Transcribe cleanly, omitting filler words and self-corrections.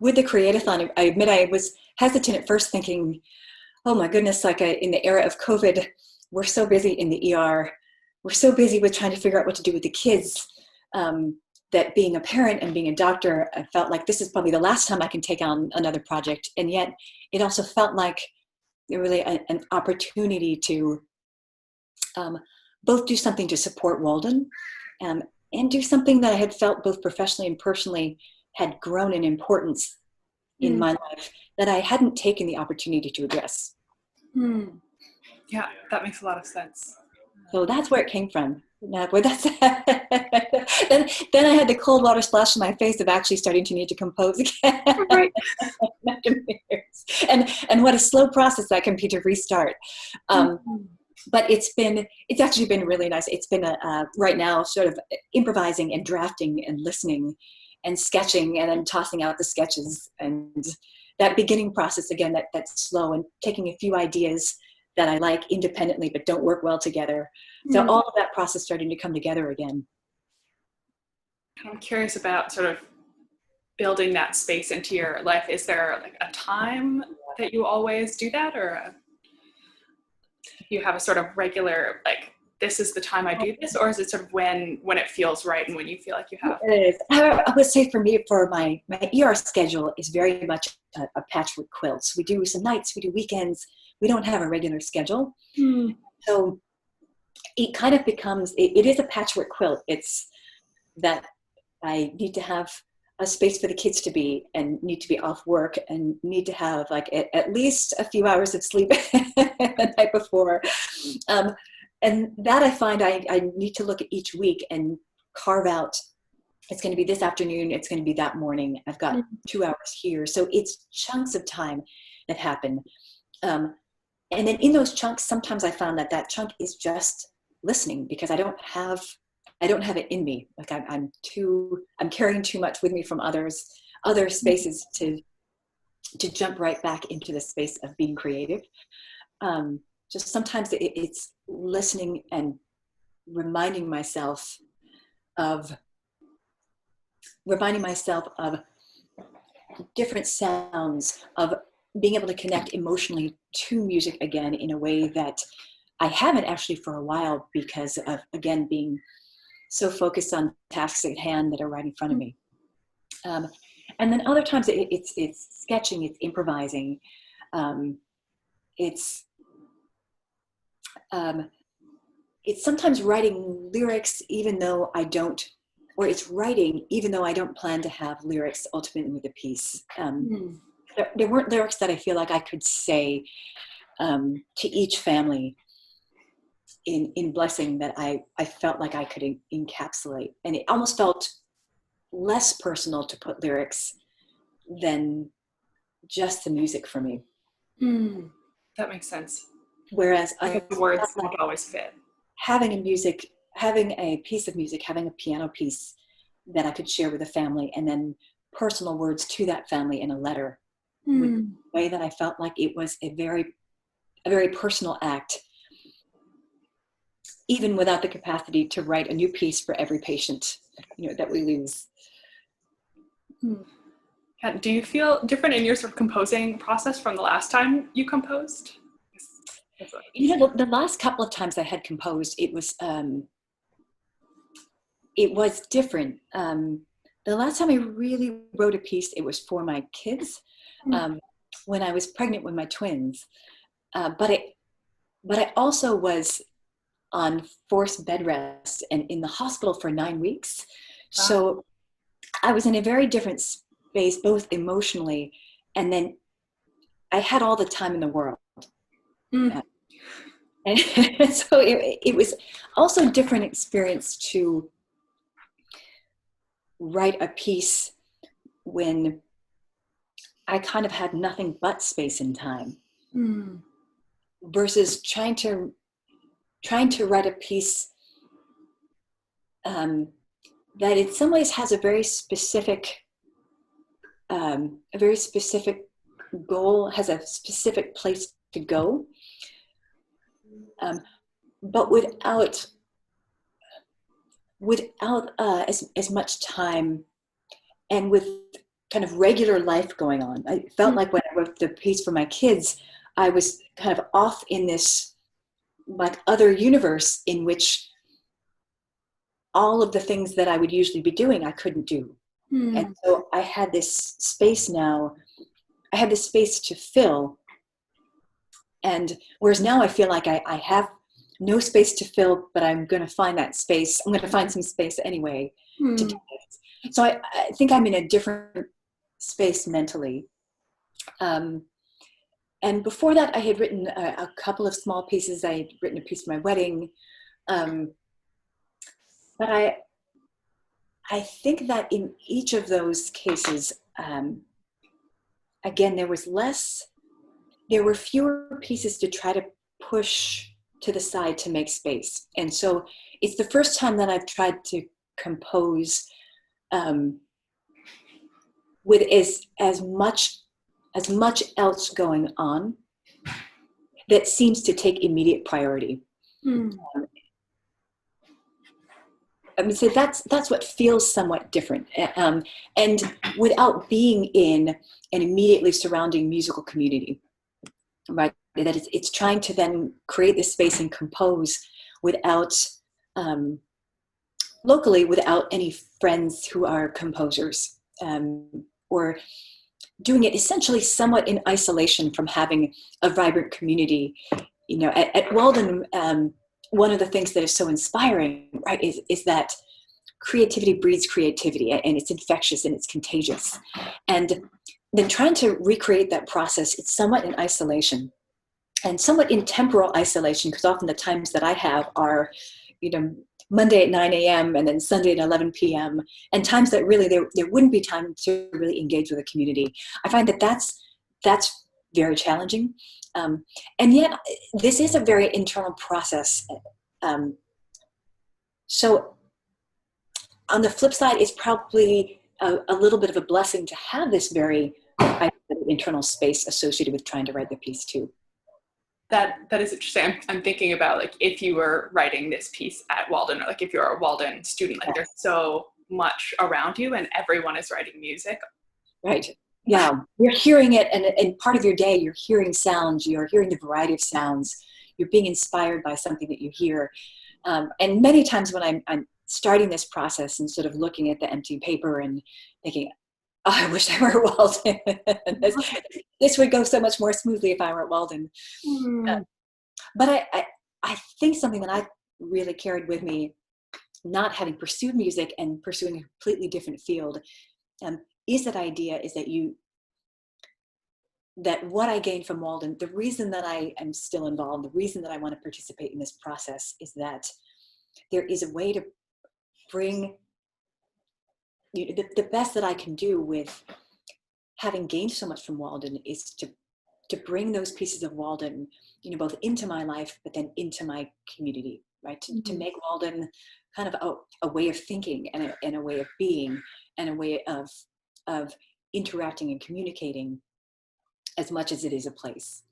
with the Create-a-Thon, I admit I was hesitant at first, thinking, oh my goodness, like in the era of COVID, we're so busy in the ER. We're so busy with trying to figure out what to do with the kids, that being a parent and being a doctor, I felt like this is probably the last time I can take on another project. And yet it also felt like really an opportunity to both do something to support Walden, and do something that I had felt both professionally and personally had grown in importance in my life that I hadn't taken the opportunity to address. Yeah, that makes a lot of sense. So that's where it came from. Then I had the cold water splash in my face of actually starting to need to compose again. Right. and what a slow process that can be to restart. But it's actually been really nice. It's been right now sort of improvising and drafting and listening and sketching and then tossing out the sketches, and that beginning process again, that's slow, and taking a few ideas that I like independently but don't work well together. So all of that process starting to come together again. I'm curious about sort of building that space into your life. Is there like a time that you always do that, or you have a sort of regular, like, this is the time I do this, or is it sort of when it feels right and when you feel like you have? It is. I would say for me, for my ER schedule is very much a patchwork quilt. So we do some nights, we do weekends. We don't have a regular schedule. So it kind of becomes, it is a patchwork quilt. It's that I need to have a space for the kids to be, and need to be off work, and need to have like at least a few hours of sleep the night before. And that I find I need to look at each week and carve out, it's going to be this afternoon, it's going to be that morning, I've got 2 hours here. So it's chunks of time that happen. And then in those chunks, sometimes I found that chunk is just listening, because I don't have it in me. Like I'm carrying too much with me from other spaces to jump right back into the space of being creative. Just sometimes it's listening and reminding myself of different sounds, of being able to connect emotionally to music again in a way that I haven't actually for a while, because of, again, being so focused on tasks at hand that are right in front of me. And then other times it's sketching, it's improvising, it's sometimes writing lyrics even though I don't, or it's writing even though I don't plan to have lyrics ultimately with the piece. There weren't lyrics that I feel like I could say to each family in blessing that I felt like I could encapsulate. And it almost felt less personal to put lyrics than just the music for me. That makes sense. Whereas the words don't always fit. Having a piece of music, having a piano piece that I could share with a family, and then personal words to that family in a letter, with the way that I felt like it was a very personal act, even without the capacity to write a new piece for every patient, that we lose. Do you feel different in your sort of composing process from the last time you composed? The last couple of times I had composed, it was different. The last time I really wrote a piece, it was for my kids, when I was pregnant with my twins. But I also was on forced bed rest and in the hospital for 9 weeks. Wow. So I was in a very different space, both emotionally, and then I had all the time in the world. And so it was also a different experience to write a piece when I kind of had nothing but space and time, versus trying to write a piece that in some ways has a very specific goal, has a specific place to go, but without as much time, and with kind of regular life going on. I felt like when I wrote the piece for my kids, I was kind of off in this like other universe in which all of the things that I would usually be doing, I couldn't do. And so I had this space now, I had this space to fill. And whereas now I feel like I have no space to fill, but I'm going to find that space. I'm going to find some space anyway to do it. So I think I'm in a different space mentally. And before that, I had written a couple of small pieces. I had written a piece for my wedding. But I think that in each of those cases, again, there were fewer pieces to try to push to the side to make space. And so it's the first time that I've tried to compose with as much else going on that seems to take immediate priority. I mean, so that's what feels somewhat different. And without being in an immediately surrounding musical community, right? That it's trying to then create this space and compose without, locally, without any friends who are composers, or doing it essentially somewhat in isolation from having a vibrant community. You know, at Walden, one of the things that is so inspiring, right, is that creativity breeds creativity, and it's infectious and it's contagious. And then trying to recreate that process, it's somewhat in isolation and somewhat in temporal isolation, because often the times that I have are, you know, Monday at 9 a.m. and then Sunday at 11 p.m. and times that really there wouldn't be time to really engage with the community. I find that that's very challenging. And yet this is a very internal process. So on the flip side, it's probably a little bit of a blessing to have this very internal space associated with trying to write the piece too. That is interesting. I'm thinking about like if you were writing this piece at Walden, or like if you're a Walden student, like there's so much around you and everyone is writing music. Right. Yeah. You're hearing it, and part of your day, you're hearing sounds, you're hearing the variety of sounds, you're being inspired by something that you hear. And many times when I'm starting this process and sort of looking at the empty paper and thinking, oh, I wish I were at Walden. This would go so much more smoothly if I were at Walden. But I think something that I really carried with me, not having pursued music and pursuing a completely different field, is that idea is that what I gained from Walden, the reason that I am still involved, the reason that I want to participate in this process is that there is a way to bring the best that I can do with having gained so much from Walden is to bring those pieces of Walden, you know, both into my life, but then into my community, right? To make Walden kind of a way of thinking and a way of being and a way of interacting and communicating as much as it is a place.